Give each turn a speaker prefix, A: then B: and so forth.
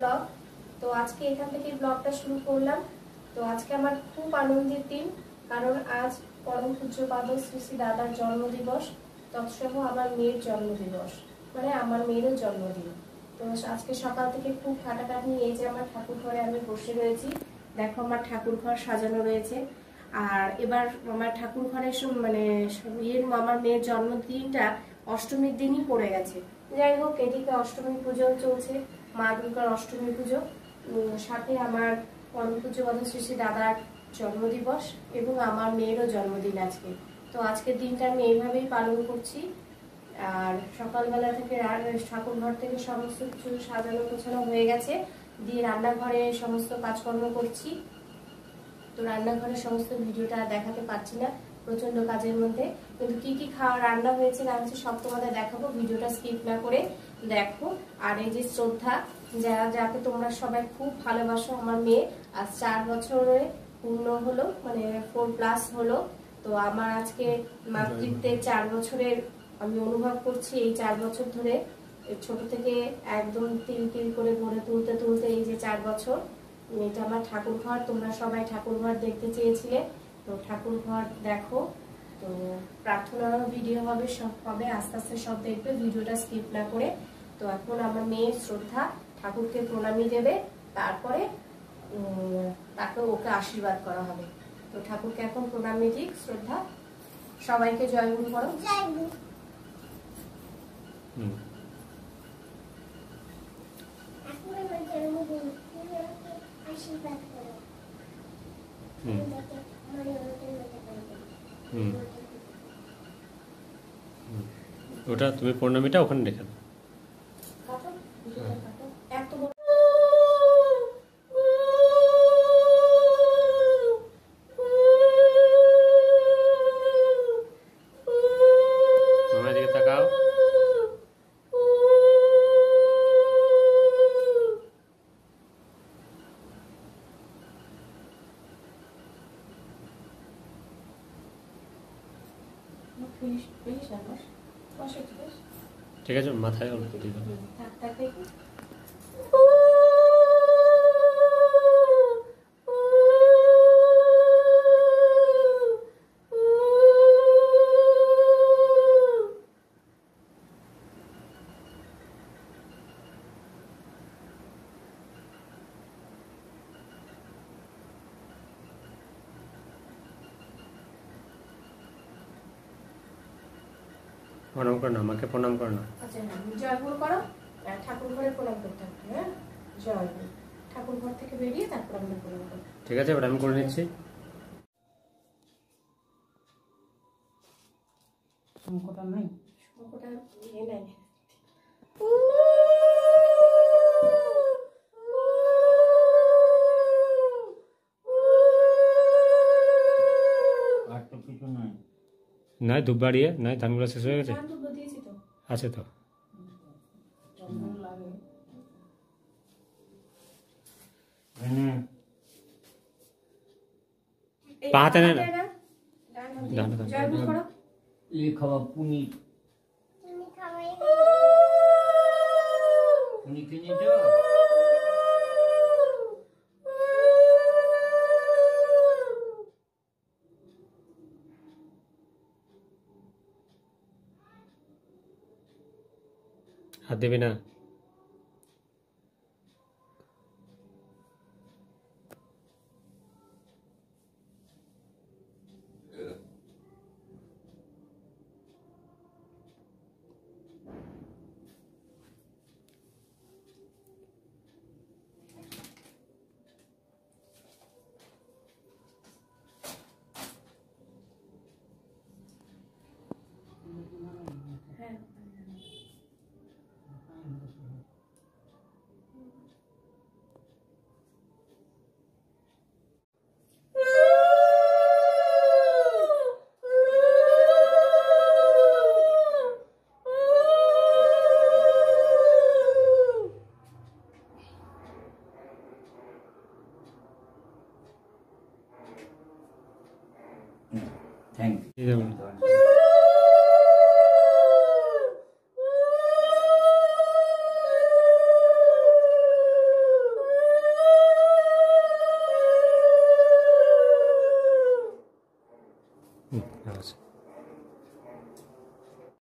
A: Blog. তো আজকে এখান থেকে ব্লগটা শুরু করলাম। তো আজকে আমার খুব আনন্দের দিন, কারণ আজ পরম পূজ্যপাদ শ্রী শ্রী দাদার জন্মদিবস, তৎসহ আমার মেয়ের জন্মদিবস, মানে আমার মেয়েরও জন্মদিন। তো আজকে সকাল থেকে খুব খাটাখাটনি। এই যে আমার ঠাকুর ঘরে আমি বসে রয়েছি, দেখো আমার ঠাকুর ঘর সাজানো রয়েছে। আর এবার আমার ঠাকুর ঘরে মানে আমার মেয়ের জন্মদিনটা অষ্টমীর দিনই পড়ে গেছে। যাই হোক, এদিকে অষ্টমী পুজো চলছে, মা দুর্গার অষ্টমী পুজো, সাথে আমার পরম পূজ্যপাদ শ্রী শ্রী দাদার জন্মদিবস এবং আমার মেয়েরও জন্মদিন আজকে। তো আজকের দিনটা আমি এইভাবেই পালন করছি। আর সকালবেলা থেকে ঠাকুর ঘর থেকে সমস্ত কিছু সাজানো গোছানো হয়ে গেছে, দিয়ে রান্নাঘরে সমস্ত কাজকর্ম করছি। তো রান্নাঘরের সমস্ত ভিডিওটা দেখাতে পারছি না, প্রচন্ড কাজের মধ্যে, কিন্তু কি কি খাওয়া রান্না হয়েছে না হচ্ছে সব তোমাদের দেখাবো। ভিডিওটা স্কিপ না করে দেখো। আর এই যে শ্রদ্ধা, যাকে তোমরা সবাই খুব ভালোবাসো, আমার মেয়ে আজ 4 বছরে পূর্ণ হলো, মানে 4+ হলো। তো আমার আজকে মাতৃত্বে 4 বছরের আমি অনুভব করছি। এই 4 বছর ধরে ছোট থেকে একদম তিল তিল করে গড়ে তুলতে তুলতে এই যে 4 বছর। এটা আমার ঠাকুর ঘর, তোমরা সবাই ঠাকুর ঘর দেখতে চেয়েছিলে, তো ঠাকুর ঘর দেখো। তো প্রার্থনারও ভিডিও হবে, সব হবে, আস্তে আস্তে সব দেখবে, ভিডিওটা স্কিপ না করে। তো এখন আমার মেয়ের শ্রদ্ধা ঠাকুরকে প্রণামী দেবে, তারপরে ওকে আশীর্বাদ করা হবে। তো ঠাকুরকে এখন প্রণামী দিক শ্রদ্ধা। সবাইকে জয় গুরু করো। জয় গুরু।
B: ওটা তুমি প্রণামীটা ওখানে রেখে দাও। মামার দিকে তাকাও। ঠিক আছে, মাথায় অল্প দিয়ে দাও। প্রণাম করো না, আমাকে প্রণাম করো না।
A: আচ্ছা, জয় গুরু করো। ঠাকুর ঘরে প্রণাম করতে হবে। হ্যাঁ, জয় গুরু। ঠাকুর ঘর থেকে বেরিয়ে তারপর আমরা প্রণাম করব।
B: ঠিক আছে, ওটা আমি করে নিচ্ছি।
A: শঙ্কটা নাই, শঙ্কটা নাই।
B: নাই ধূপ বাড়িয়ে নাই, ধানগুলো শেষ হয়ে গেছে। আছে তো। পাহাতে না
C: খাওয়া পুনি কিনে তো
B: হাত দেবে না।
C: Thank you.
B: আছে